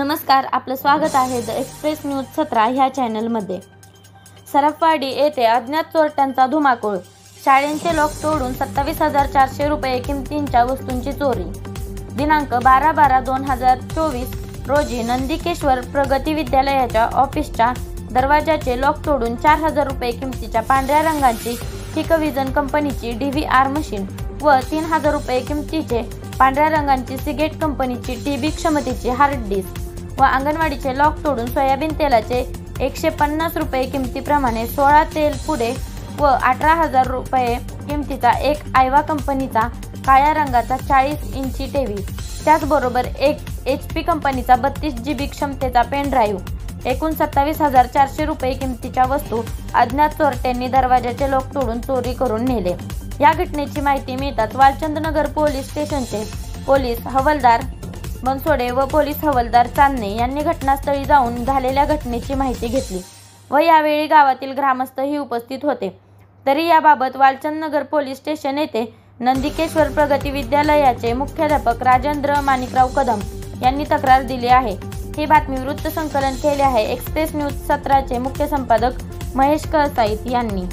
नमस्कार, आपलं स्वागत आहे द एक्सप्रेस न्यूज 17 ह्या चॅनलमध्ये। सरपवाडी येथे अज्ञात चोरट्यांचा धुमाकूळ, शाळेंचे लॉक तोडून 27,400 रुपये किमतींच्या वस्तूंची चोरी। दिनांक 12/12/2024 रोजी नंदिकेश्वर प्रगती विद्यालयाच्या ऑफिसच्या दरवाजाचे लॉक तोडून 4,000 रुपये किमतीच्या पांढऱ्या रंगाची हिकविजन कंपनीची DVR मशीन व 3,000 रुपये किमतीचे पांढऱ्या रंगाची सिगेट कंपनीची TB क्षमतेची हार्ड डिस्क व अंगणवाडीचे लॉक तोडून सोयाबीन तेलाचे 150 रुपये किमतीप्रमाणे 16 तेल पुडे व 18,000 रुपये किमतीचा एक आयवा कंपनीचा काळ्या रंगाचा 40 इंची टीव्ही, त्याचबरोबर एक HP कंपनीचा 32 GB क्षमतेचा पेन ड्राईव्ह, एकूण 27,400 रुपये किमतीच्या वस्तू अज्ञात चोरट्यांनी दरवाजाचे लॉक तोडून चोरी करून नेले। या घटनेची माहिती मिळताच वालचंदनगर पोलीस स्टेशनचे पोलीस हवालदार बनसोडे व पोलीस हवालदार चांदणे यांनी घटनास्थळी जाऊन झालेल्या घटनेची माहिती घेतली व यावेळी गावातील ग्रामस्थही उपस्थित होते। तरी याबाबत वालचंदनगर पोलीस स्टेशन येथे नंदिकेश्वर प्रगती विद्यालयाचे मुख्याध्यापक राजेंद्र माणिकराव कदम यांनी तक्रार दिली आहे। ही बातमी वृत्त संकलन केले आहे एक्सप्रेस न्यूज 17 चे मुख्य संपादक महेश कळसाईत यांनी।